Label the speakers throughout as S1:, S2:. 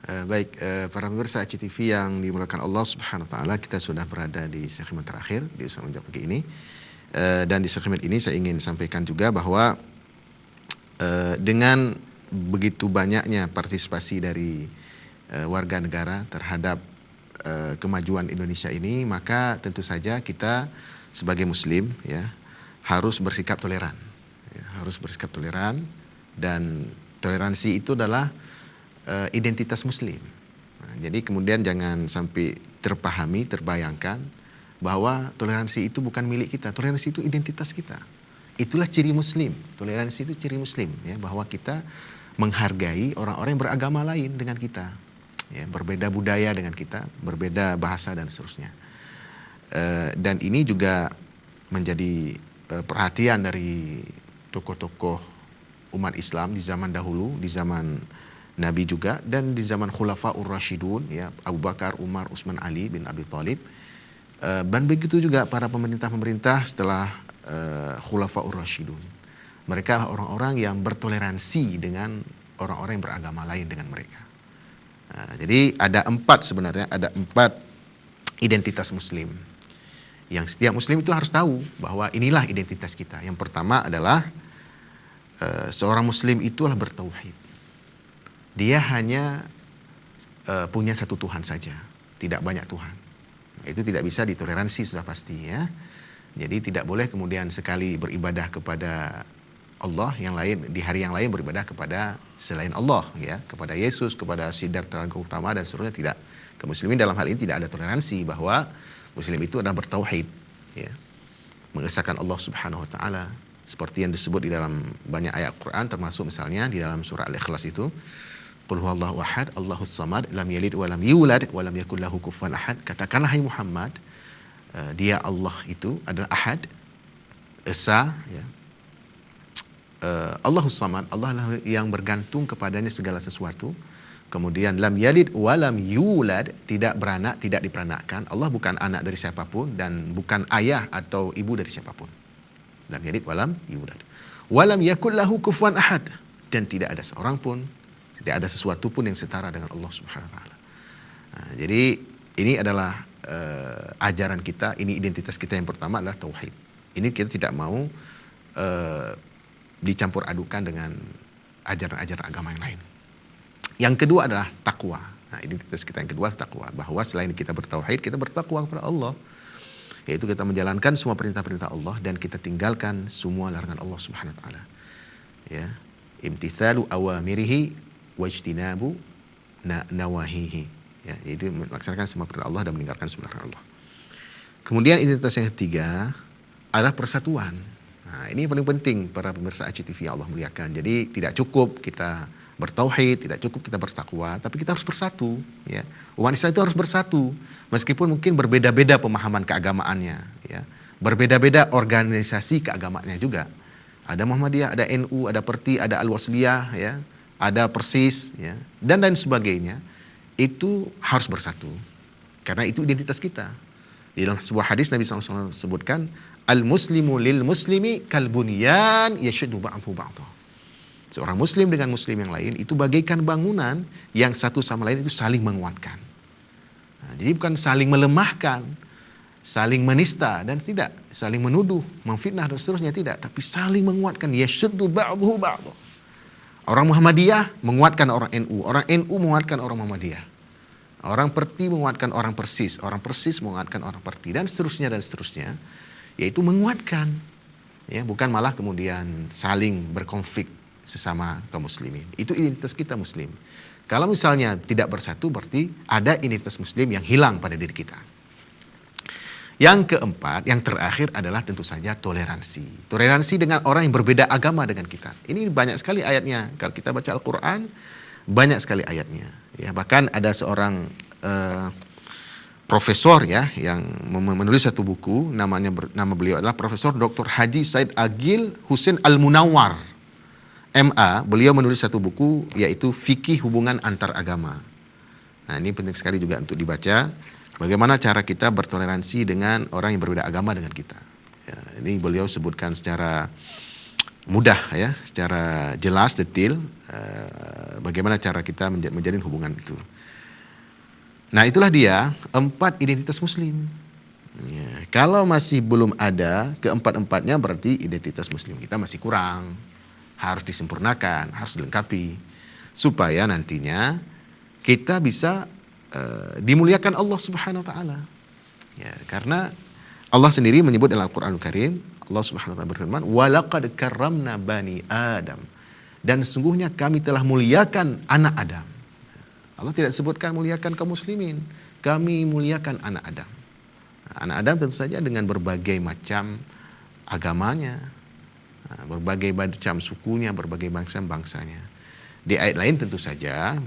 S1: Para pemirsa CTV yang dimuliakan Allah Subhanahu wa taala, kita sudah berada di segmen terakhir di Ustaz Menjawab pagi ini. Dan di segmen ini saya ingin sampaikan juga bahwa dengan begitu banyaknya partisipasi dari warga negara terhadap kemajuan Indonesia ini, maka tentu saja kita sebagai muslim ya harus bersikap toleran. Ya, harus bersikap toleran, dan toleransi itu adalah identitas muslim. Nah, jadi kemudian jangan sampai terbayangkan bahwa toleransi itu bukan milik kita. Toleransi itu identitas kita. Itulah ciri muslim. Toleransi itu ciri muslim, ya, bahwa kita menghargai orang-orang yang beragama lain dengan kita, ya, berbeda budaya dengan kita, berbeda bahasa dan seterusnya. Dan ini juga menjadi perhatian dari tokoh-tokoh umat Islam di zaman dahulu, di zaman Nabi juga, dan di zaman Khulafaur Rasyidun, ya, Abu Bakar, Umar, Utsman, Ali bin Abi Thalib. Dan begitu juga para pemerintah-pemerintah setelah Khulafaur Rasyidun. Mereka orang-orang yang bertoleransi dengan orang-orang yang beragama lain dengan mereka. Jadi ada empat identitas muslim yang setiap muslim itu harus tahu bahwa inilah identitas kita. Yang pertama adalah seorang muslim itulah bertauhid. Dia hanya punya satu Tuhan saja, tidak banyak Tuhan. Itu tidak bisa ditoleransi, sudah pasti, ya. Jadi tidak boleh kemudian sekali beribadah kepada Allah, yang lain di hari yang lain beribadah kepada selain Allah, ya, kepada Yesus, kepada Siddhartha Gautama dan seterusnya, tidak. Kaum muslimin dalam hal ini tidak ada toleransi, bahwa muslim itu adalah bertauhid, ya, mengesahkan Allah Subhanahu wa taala seperti yang disebut di dalam banyak ayat Quran, termasuk misalnya di dalam surah Al-Ikhlas itu, Qul huwallahu ahad, Allahus samad, lam yalid wa lam yulad wa lam yakul lahu kufuwan ahad. Katakanlah hai Muhammad, dia Allah itu adalah ahad, esa, ya. Allahus samad, Allah lah yang bergantung kepadanya segala sesuatu. Kemudian lam yalid wa lam yulad, tidak beranak, tidak diperanakkan. Allah bukan anak dari siapapun dan bukan ayah atau ibu dari siapapun. Lam yalid wa lam yulad. Wa lam yakul lahu kufuwan ahad, dan tidak ada seorang pun, tidak ada sesuatu pun yang setara dengan Allah Subhanahu wa taala. Jadi ini adalah ajaran kita, ini identitas kita. Yang pertama adalah tauhid. Ini kita tidak mau dicampur adukan dengan ajaran-ajaran agama yang lain. Yang kedua adalah takwa. Nah, identitas kita yang kedua adalah takwa, bahwa selain kita bertauhid, kita bertakwa kepada Allah, yaitu kita menjalankan semua perintah-perintah Allah dan kita tinggalkan semua larangan Allah Subhanahu wa taala. Ya, imtithalu awamirihi wajtinabu nawahihi, ya, yaitu melaksanakan semua perintah Allah dan meninggalkan semua larangan Allah. Kemudian identitas yang ketiga adalah persatuan. Nah, ini paling penting para pemirsa ACTV yang Allah muliakan. Jadi tidak cukup kita bertauhid, tidak cukup kita bertakwa, tapi kita harus bersatu, ya. Umat Islam itu harus bersatu, meskipun mungkin berbeda-beda pemahaman keagamaannya, ya. Berbeda-beda organisasi keagamaannya juga. Ada Muhammadiyah, ada NU, ada Perti, ada Al-Wasliyah, ya. Ada Persis, ya, dan lain sebagainya. Itu harus bersatu, karena itu identitas kita. Di dalam sebuah hadis Nabi SAW sebutkan, al-muslimu lil muslimi kal bunyan yashuddu ba'dhu ba'dha. Seorang muslim dengan muslim yang lain itu bagaikan bangunan yang satu sama lain itu saling menguatkan. Nah, jadi bukan saling melemahkan, saling menista, dan tidak saling menuduh, memfitnah dan seterusnya, tidak, tapi saling menguatkan. Yashuddu ba'dhu ba'dha. Orang Muhammadiyah menguatkan orang NU, orang NU menguatkan orang Muhammadiyah, orang Perti menguatkan orang Persis menguatkan orang Perti, dan seterusnya, yaitu menguatkan, ya, bukan malah kemudian saling berkonflik sesama kaum muslimin. Itu identitas kita muslim. Kalau misalnya tidak bersatu, berarti ada identitas muslim yang hilang pada diri kita. Yang keempat, yang terakhir adalah tentu saja toleransi. Toleransi dengan orang yang berbeda agama dengan kita. Ini banyak sekali ayatnya. Kalau kita baca Al-Quran, banyak sekali ayatnya. Ya, bahkan ada seorang profesor, ya, yang menulis satu buku, nama beliau adalah Profesor Dr. Haji Said Agil Husain Al-Munawwar, MA. Beliau menulis satu buku yaitu Fikih Hubungan Antar Agama. Nah, ini penting sekali juga untuk dibaca. Bagaimana cara kita bertoleransi dengan orang yang berbeda agama dengan kita. Ya, ini beliau sebutkan secara mudah ya, secara jelas, detail bagaimana cara kita menjalin hubungan itu. Nah itulah dia 4 identitas muslim. Ya, kalau masih belum ada keempat-empatnya berarti identitas muslim kita masih kurang. Harus disempurnakan, harus dilengkapi. Supaya nantinya kita bisa dimuliakan Allah Subhanahu wa taala. Ya, karena Allah sendiri menyebut dalam Al-Qur'anul Karim, Allah Subhanahu wa taala berfirman, "Wa laqad karramna bani Adam." Dan sungguhnya kami telah muliakan anak Adam. Allah tidak sebutkan muliakan kaum muslimin, kami muliakan anak Adam. Anak Adam tentu saja dengan berbagai macam agamanya, berbagai macam sukunya, berbagai macam bangsanya. Di ayat lain tentu saja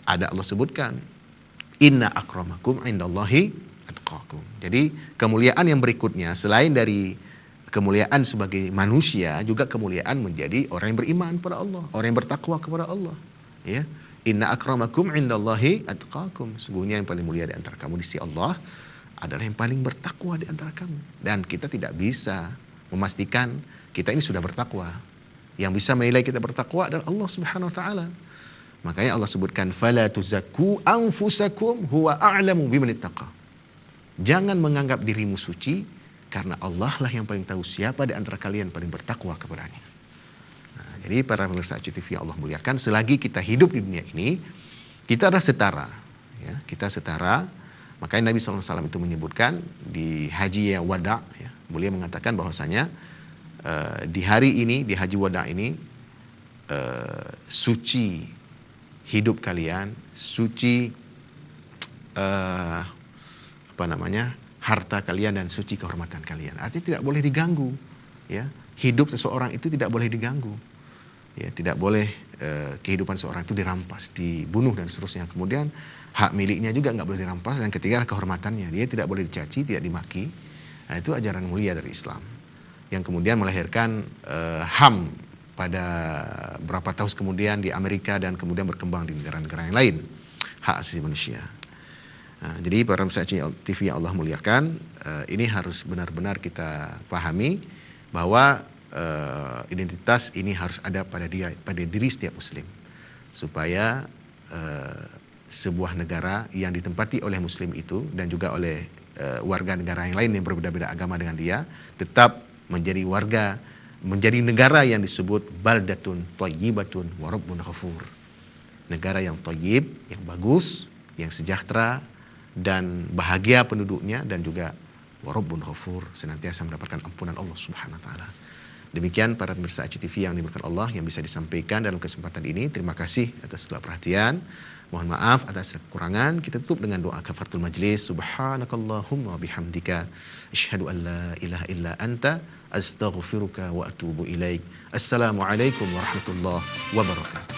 S1: ada Allah sebutkan, inna akramakum indallahi atqakum. Jadi kemuliaan yang berikutnya selain dari kemuliaan sebagai manusia, juga kemuliaan menjadi orang yang beriman kepada Allah, orang yang bertakwa kepada Allah. Ya, inna akramakum indallahi atqakum. Sesungguhnya yang paling mulia di antara kamu di sisi Allah adalah yang paling bertakwa di antara kamu. Dan kita tidak bisa memastikan kita ini sudah bertakwa. Yang bisa menilai kita bertakwa adalah Allah Subhanahu wa taala. Makanya Allah sebutkan fala tuzakku anfusakum huwa a'lamu biman ittaqa. Jangan menganggap dirimu suci, karena Allah lah yang paling tahu siapa di antara kalian paling bertakwa kepadanya. Nah, jadi para pemirsa ACTV yang Allah muliakan, selagi kita hidup di dunia ini, kita adalah setara. Ya, kita setara. Makanya Nabi SAW itu menyebutkan di Haji Wada, ya, beliau mengatakan bahwasanya di hari ini, di Haji Wada ini, suci hidup kalian, suci harta kalian, dan suci kehormatan kalian. Artinya tidak boleh diganggu. Ya, hidup seseorang itu tidak boleh diganggu. Ya, tidak boleh kehidupan seorang itu dirampas, dibunuh dan seterusnya. Kemudian hak miliknya juga nggak boleh dirampas. Dan ketiga kehormatannya, dia tidak boleh dicaci, tidak dimaki. Nah, itu ajaran mulia dari Islam yang kemudian melahirkan HAM pada beberapa tahun kemudian di Amerika dan kemudian berkembang di negara-negara yang lain, hak asasi manusia. Nah, jadi para pemirsa TV yang Allah muliakan, ini harus benar-benar kita pahami bahwa identitas ini harus ada pada diri setiap muslim, supaya sebuah negara yang ditempati oleh muslim itu dan juga oleh warga negara yang lain yang berbeda-beda agama dengan dia tetap menjadi negara yang disebut baldatun thayyibatun wa rabbun ghafur. Negara yang thayyib, yang bagus, yang sejahtera dan bahagia penduduknya, dan juga wa rabbun ghafur, senantiasa mendapatkan ampunan Allah Subhanahu wa taala. Demikian para pemirsa ACTV yang dimuliakan Allah yang bisa disampaikan dalam kesempatan ini. Terima kasih atas segala perhatian. Mohon maaf atas kekurangan. Kita tutup dengan doa kafaratul majlis. Subhanakallahumma bihamdika asyhadu an la ilaha illa anta astaghfiruka wa atubu ilaik. Assalamualaikum warahmatullahi wabarakatuh.